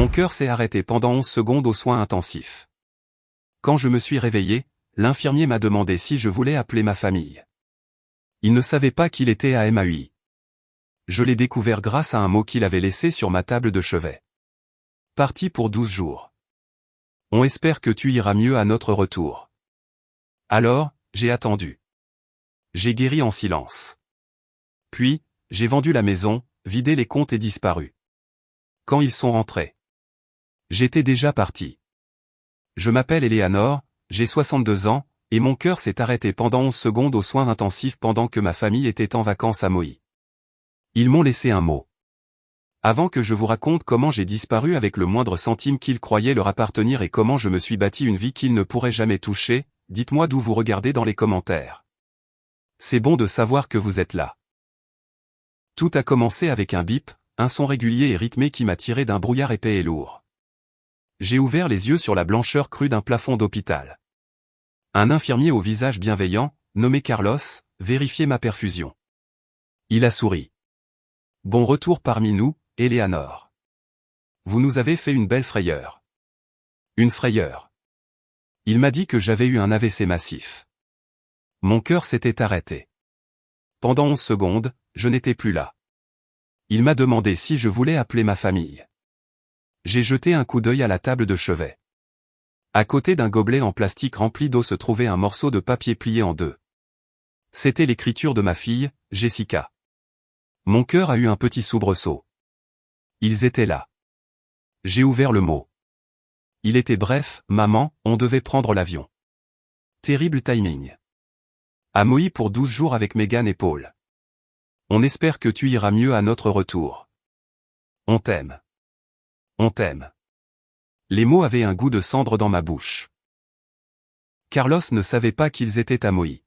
Mon cœur s'est arrêté pendant 11 secondes aux soins intensifs. Quand je me suis réveillé, l'infirmier m'a demandé si je voulais appeler ma famille. Il ne savait pas qu'il était à MAUI. Je l'ai découvert grâce à un mot qu'il avait laissé sur ma table de chevet. Parti pour 12 jours. On espère que tu iras mieux à notre retour. Alors, j'ai attendu. J'ai guéri en silence. Puis, j'ai vendu la maison, vidé les comptes et disparu. Quand ils sont rentrés, j'étais déjà parti. Je m'appelle Eleanor, j'ai 62 ans, et mon cœur s'est arrêté pendant 11 secondes aux soins intensifs pendant que ma famille était en vacances à Maui. Ils m'ont laissé un mot. Avant que je vous raconte comment j'ai disparu avec le moindre centime qu'ils croyaient leur appartenir et comment je me suis bâti une vie qu'ils ne pourraient jamais toucher, dites-moi d'où vous regardez dans les commentaires. C'est bon de savoir que vous êtes là. Tout a commencé avec un bip, un son régulier et rythmé qui m'a tiré d'un brouillard épais et lourd. J'ai ouvert les yeux sur la blancheur crue d'un plafond d'hôpital. Un infirmier au visage bienveillant, nommé Carlos, vérifiait ma perfusion. Il a souri. Bon retour parmi nous, Eleanor. Vous nous avez fait une belle frayeur. Une frayeur. Il m'a dit que j'avais eu un AVC massif. Mon cœur s'était arrêté. Pendant 11 secondes, je n'étais plus là. Il m'a demandé si je voulais appeler ma famille. J'ai jeté un coup d'œil à la table de chevet. À côté d'un gobelet en plastique rempli d'eau se trouvait un morceau de papier plié en deux. C'était l'écriture de ma fille, Jessica. Mon cœur a eu un petit soubresaut. Ils étaient là. J'ai ouvert le mot. Il était bref, maman, on devait prendre l'avion. Terrible timing. À Maui pour 12 jours avec Megan et Paul. On espère que tu iras mieux à notre retour. On t'aime. On t'aime. Les mots avaient un goût de cendre dans ma bouche. Carlos ne savait pas qu'ils étaient à Maui.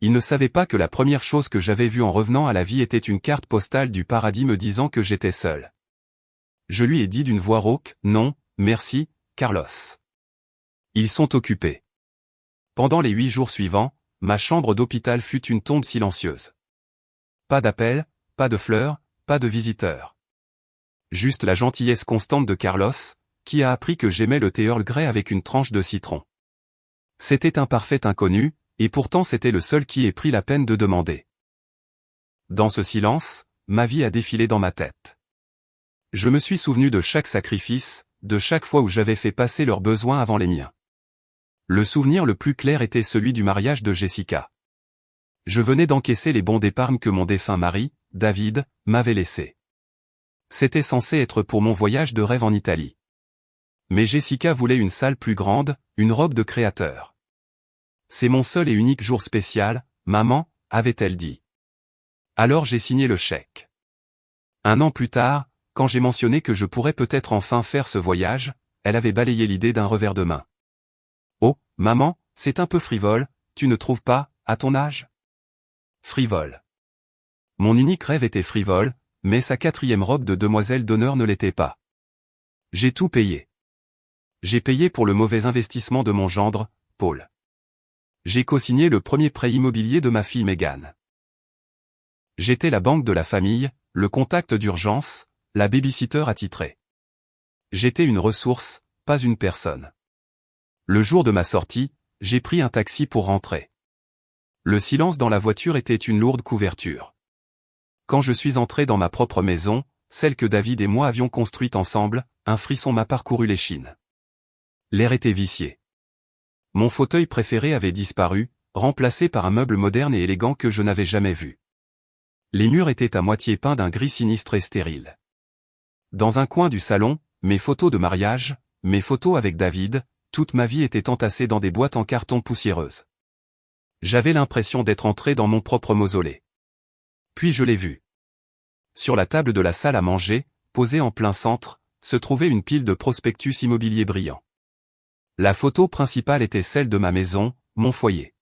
Il ne savait pas que la première chose que j'avais vue en revenant à la vie était une carte postale du paradis me disant que j'étais seul. Je lui ai dit d'une voix rauque, non, merci, Carlos. Ils sont occupés. Pendant les 8 jours suivants, ma chambre d'hôpital fut une tombe silencieuse. Pas d'appel, pas de fleurs, pas de visiteurs. Juste la gentillesse constante de Carlos, qui a appris que j'aimais le thé Earl Grey avec une tranche de citron. C'était un parfait inconnu, et pourtant c'était le seul qui ait pris la peine de demander. Dans ce silence, ma vie a défilé dans ma tête. Je me suis souvenu de chaque sacrifice, de chaque fois où j'avais fait passer leurs besoins avant les miens. Le souvenir le plus clair était celui du mariage de Jessica. Je venais d'encaisser les bons d'épargne que mon défunt mari, David, m'avait laissés. C'était censé être pour mon voyage de rêve en Italie. Mais Jessica voulait une salle plus grande, une robe de créateur. C'est mon seul et unique jour spécial, maman, avait-elle dit. Alors j'ai signé le chèque. 1 an plus tard, quand j'ai mentionné que je pourrais peut-être enfin faire ce voyage, elle avait balayé l'idée d'un revers de main. Oh, maman, c'est un peu frivole, tu ne trouves pas, à ton âge? Frivole. Mon unique rêve était frivole, mais sa 4e robe de demoiselle d'honneur ne l'était pas. J'ai tout payé. J'ai payé pour le mauvais investissement de mon gendre, Paul. J'ai co-signé le premier prêt immobilier de ma fille Megan. J'étais la banque de la famille, le contact d'urgence, la babysitter attitrée. J'étais une ressource, pas une personne. Le jour de ma sortie, j'ai pris un taxi pour rentrer. Le silence dans la voiture était une lourde couverture. Quand je suis entré dans ma propre maison, celle que David et moi avions construite ensemble, un frisson m'a parcouru l'échine. L'air était vicié. Mon fauteuil préféré avait disparu, remplacé par un meuble moderne et élégant que je n'avais jamais vu. Les murs étaient à moitié peints d'un gris sinistre et stérile. Dans un coin du salon, mes photos de mariage, mes photos avec David, toute ma vie était entassée dans des boîtes en carton poussiéreuses. J'avais l'impression d'être entré dans mon propre mausolée. Puis je l'ai vu. Sur la table de la salle à manger, posée en plein centre, se trouvait une pile de prospectus immobiliers brillants. La photo principale était celle de ma maison, mon foyer.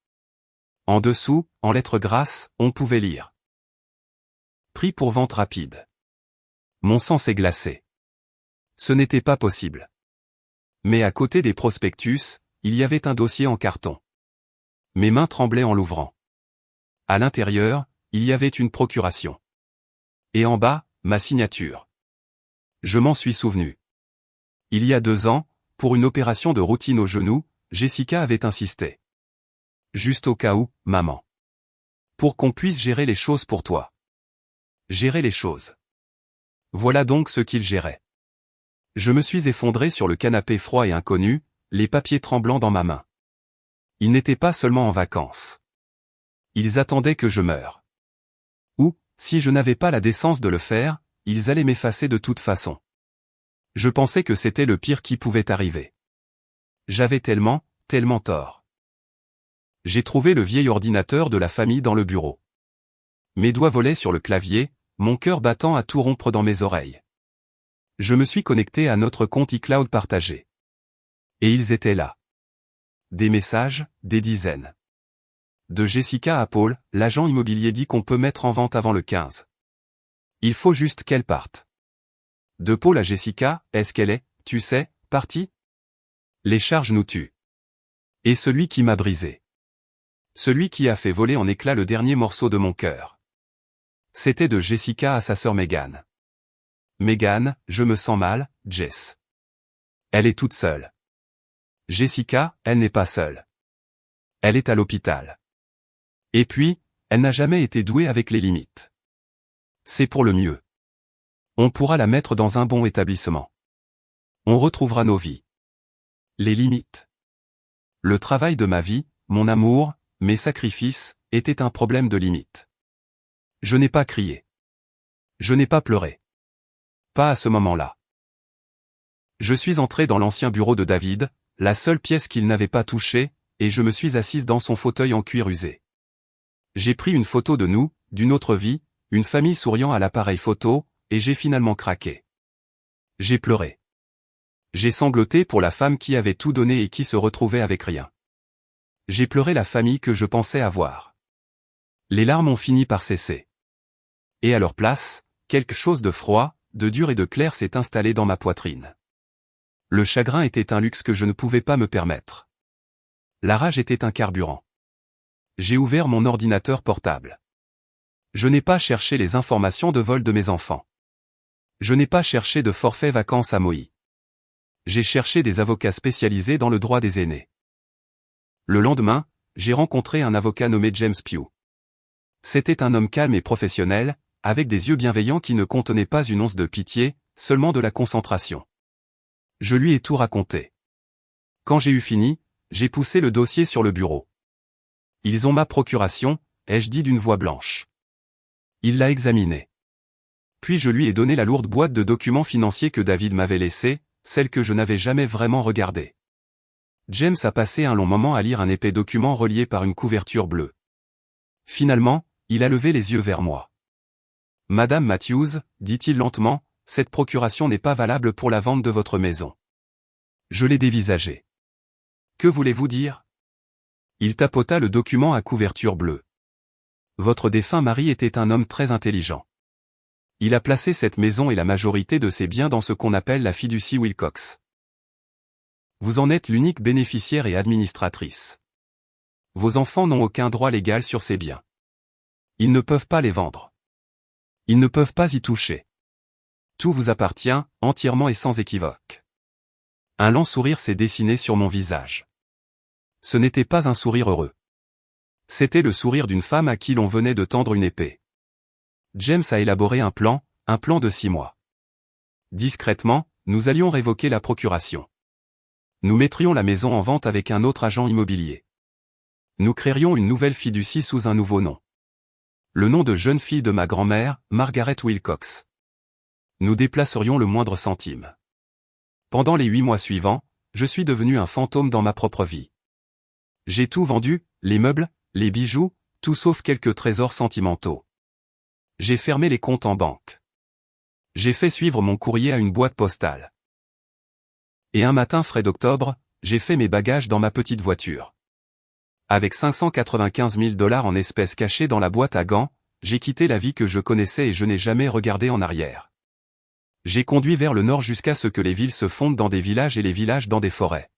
En dessous, en lettres grasses, on pouvait lire. Prix pour vente rapide. Mon sang s'est glacé. Ce n'était pas possible. Mais à côté des prospectus, il y avait un dossier en carton. Mes mains tremblaient en l'ouvrant. À l'intérieur, il y avait une procuration. Et en bas, ma signature. Je m'en suis souvenu. Il y a 2 ans, pour une opération de routine au genou, Jessica avait insisté. Juste au cas où, maman. Pour qu'on puisse gérer les choses pour toi. Gérer les choses. Voilà donc ce qu'il gérait. Je me suis effondré sur le canapé froid et inconnu, les papiers tremblants dans ma main. Ils n'étaient pas seulement en vacances. Ils attendaient que je meure. Ou, si je n'avais pas la décence de le faire, ils allaient m'effacer de toute façon. Je pensais que c'était le pire qui pouvait arriver. J'avais tellement tort. J'ai trouvé le vieil ordinateur de la famille dans le bureau. Mes doigts volaient sur le clavier, mon cœur battant à tout rompre dans mes oreilles. Je me suis connecté à notre compte iCloud partagé. Et ils étaient là. Des messages, des dizaines. De Jessica à Paul, l'agent immobilier dit qu'on peut mettre en vente avant le 15. Il faut juste qu'elle parte. De Paul à Jessica, est-ce qu'elle est, tu sais, partie? Les charges nous tuent. Et celui qui m'a brisé. Celui qui a fait voler en éclats le dernier morceau de mon cœur. C'était de Jessica à sa sœur Megan. Megan, je me sens mal, Jess. Elle est toute seule. Jessica, elle n'est pas seule. Elle est à l'hôpital. Et puis, elle n'a jamais été douée avec les limites. C'est pour le mieux. On pourra la mettre dans un bon établissement. On retrouvera nos vies. Les limites. Le travail de ma vie, mon amour, mes sacrifices, était un problème de limite. Je n'ai pas crié. Je n'ai pas pleuré. Pas à ce moment-là. Je suis entré dans l'ancien bureau de David, la seule pièce qu'il n'avait pas touchée, et je me suis assise dans son fauteuil en cuir usé. J'ai pris une photo de nous, d'une autre vie, une famille souriant à l'appareil photo, et j'ai finalement craqué. J'ai pleuré. J'ai sangloté pour la femme qui avait tout donné et qui se retrouvait avec rien. J'ai pleuré la famille que je pensais avoir. Les larmes ont fini par cesser. Et à leur place, quelque chose de froid, de dur et de clair s'est installé dans ma poitrine. Le chagrin était un luxe que je ne pouvais pas me permettre. La rage était un carburant. J'ai ouvert mon ordinateur portable. Je n'ai pas cherché les informations de vol de mes enfants. Je n'ai pas cherché de forfait vacances à Maui. J'ai cherché des avocats spécialisés dans le droit des aînés. Le lendemain, j'ai rencontré un avocat nommé James Pugh. C'était un homme calme et professionnel, avec des yeux bienveillants qui ne contenaient pas une once de pitié, seulement de la concentration. Je lui ai tout raconté. Quand j'ai eu fini, j'ai poussé le dossier sur le bureau. Ils ont ma procuration, ai-je dit d'une voix blanche. Il l'a examiné. Puis je lui ai donné la lourde boîte de documents financiers que David m'avait laissée, celle que je n'avais jamais vraiment regardée. James a passé un long moment à lire un épais document relié par une couverture bleue. Finalement, il a levé les yeux vers moi. « Madame Matthews, dit-il lentement, cette procuration n'est pas valable pour la vente de votre maison. » Je l'ai dévisagé. « Que voulez-vous dire ?» Il tapota le document à couverture bleue. « Votre défunt mari était un homme très intelligent. Il a placé cette maison et la majorité de ses biens dans ce qu'on appelle la fiducie Wilcox. Vous en êtes l'unique bénéficiaire et administratrice. Vos enfants n'ont aucun droit légal sur ces biens. Ils ne peuvent pas les vendre. Ils ne peuvent pas y toucher. Tout vous appartient, entièrement et sans équivoque. » Un lent sourire s'est dessiné sur mon visage. Ce n'était pas un sourire heureux. C'était le sourire d'une femme à qui l'on venait de tendre une épée. James a élaboré un plan de 6 mois. Discrètement, nous allions révoquer la procuration. Nous mettrions la maison en vente avec un autre agent immobilier. Nous créerions une nouvelle fiducie sous un nouveau nom. Le nom de jeune fille de ma grand-mère, Margaret Wilcox. Nous déplacerions le moindre centime. Pendant les 8 mois suivants, je suis devenu un fantôme dans ma propre vie. J'ai tout vendu, les meubles, les bijoux, tout sauf quelques trésors sentimentaux. J'ai fermé les comptes en banque. J'ai fait suivre mon courrier à une boîte postale. Et un matin frais d'octobre, j'ai fait mes bagages dans ma petite voiture. Avec 595 000 $ en espèces cachées dans la boîte à gants, j'ai quitté la vie que je connaissais et je n'ai jamais regardé en arrière. J'ai conduit vers le nord jusqu'à ce que les villes se fondent dans des villages et les villages dans des forêts.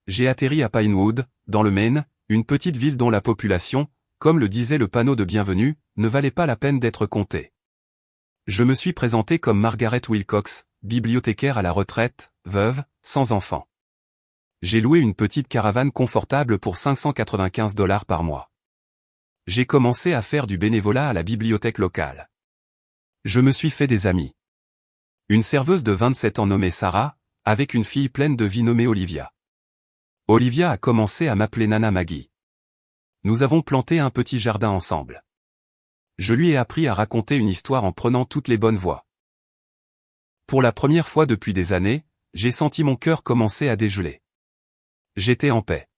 J'ai atterri à Pinewood, dans le Maine, une petite ville dont la population, comme le disait le panneau de bienvenue, ne valait pas la peine d'être comptée. Je me suis présenté comme Margaret Wilcox, bibliothécaire à la retraite, veuve, sans enfant. J'ai loué une petite caravane confortable pour 595 $ par mois. J'ai commencé à faire du bénévolat à la bibliothèque locale. Je me suis fait des amis. Une serveuse de 27 ans nommée Sarah, avec une fille pleine de vie nommée Olivia. Olivia a commencé à m'appeler Nana Maggie. Nous avons planté un petit jardin ensemble. Je lui ai appris à raconter une histoire en prenant toutes les bonnes voies. Pour la première fois depuis des années, j'ai senti mon cœur commencer à dégeler. J'étais en paix.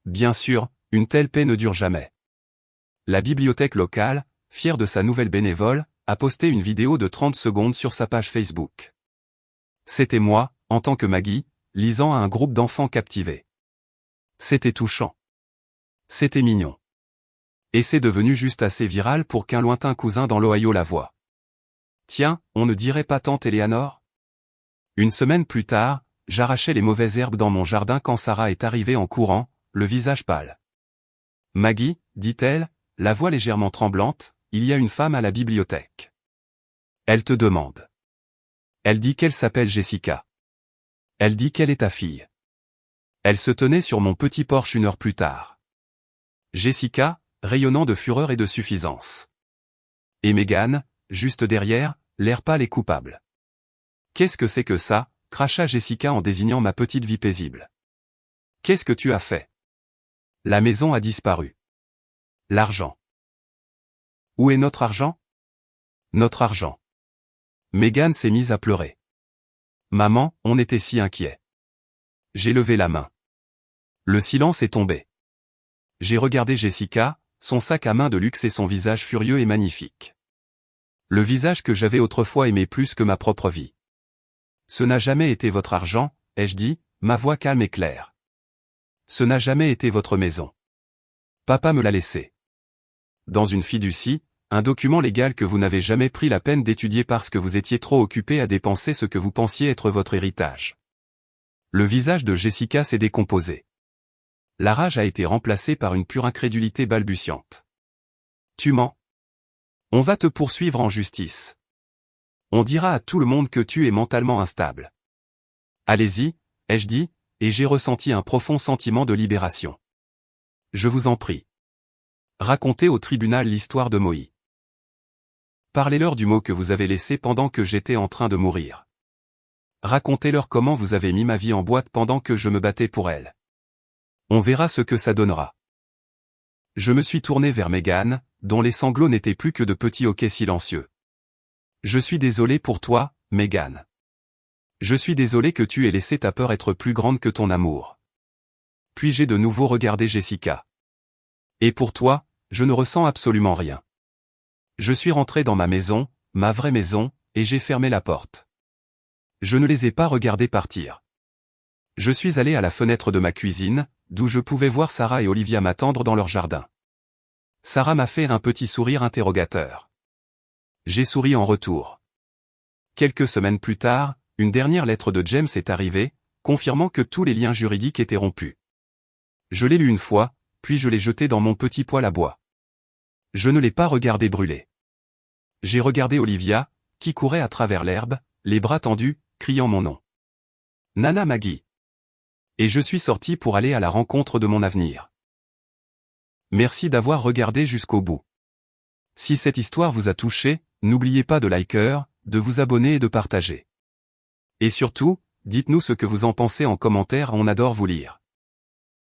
Bien sûr, une telle paix ne dure jamais. La bibliothèque locale, fière de sa nouvelle bénévole, a posté une vidéo de 30 secondes sur sa page Facebook. C'était moi, en tant que Maggie, lisant à un groupe d'enfants captivés. C'était touchant. C'était mignon. Et c'est devenu juste assez viral pour qu'un lointain cousin dans l'Ohio la voie. Tiens, on ne dirait pas tante Éléanore? Une semaine plus tard, j'arrachais les mauvaises herbes dans mon jardin quand Sarah est arrivée en courant, le visage pâle. Maggie, dit-elle, la voix légèrement tremblante, il y a une femme à la bibliothèque. Elle te demande. Elle dit qu'elle s'appelle Jessica. Elle dit qu'elle est ta fille. Elle se tenait sur mon petit porche une heure plus tard. Jessica, rayonnant de fureur et de suffisance. Et Megan, juste derrière, l'air pâle et coupable. Qu'est-ce que c'est que ça? Cracha Jessica en désignant ma petite vie paisible. Qu'est-ce que tu as fait? La maison a disparu. L'argent. Où est notre argent? Notre argent. Megan s'est mise à pleurer. Maman, on était si inquiets. J'ai levé la main. Le silence est tombé. J'ai regardé Jessica, son sac à main de luxe et son visage furieux et magnifique. Le visage que j'avais autrefois aimé plus que ma propre vie. Ce n'a jamais été votre argent, ai-je dit, ma voix calme et claire. Ce n'a jamais été votre maison. Papa me l'a laissé. Dans une fiducie, un document légal que vous n'avez jamais pris la peine d'étudier parce que vous étiez trop occupé à dépenser ce que vous pensiez être votre héritage. Le visage de Jessica s'est décomposé. La rage a été remplacée par une pure incrédulité balbutiante. Tu mens. On va te poursuivre en justice. On dira à tout le monde que tu es mentalement instable. Allez-y, ai-je dit, et j'ai ressenti un profond sentiment de libération. Je vous en prie. Racontez au tribunal l'histoire de Moïse. Parlez-leur du mot que vous avez laissé pendant que j'étais en train de mourir. Racontez-leur comment vous avez mis ma vie en boîte pendant que je me battais pour elle. On verra ce que ça donnera. Je me suis tourné vers Megan, dont les sanglots n'étaient plus que de petits hoquets silencieux. Je suis désolé pour toi, Megan. Je suis désolé que tu aies laissé ta peur être plus grande que ton amour. Puis j'ai de nouveau regardé Jessica. Et pour toi, je ne ressens absolument rien. Je suis rentré dans ma maison, ma vraie maison, et j'ai fermé la porte. Je ne les ai pas regardés partir. Je suis allé à la fenêtre de ma cuisine, d'où je pouvais voir Sarah et Olivia m'attendre dans leur jardin. Sarah m'a fait un petit sourire interrogateur. J'ai souri en retour. Quelques semaines plus tard, une dernière lettre de James est arrivée, confirmant que tous les liens juridiques étaient rompus. Je l'ai lu une fois, puis je l'ai jeté dans mon petit poêle à bois. Je ne l'ai pas regardé brûler. J'ai regardé Olivia, qui courait à travers l'herbe, les bras tendus, criant mon nom. Nana Maggie. Et je suis sorti pour aller à la rencontre de mon avenir. Merci d'avoir regardé jusqu'au bout. Si cette histoire vous a touché, n'oubliez pas de liker, de vous abonner et de partager. Et surtout, dites-nous ce que vous en pensez en commentaire, on adore vous lire.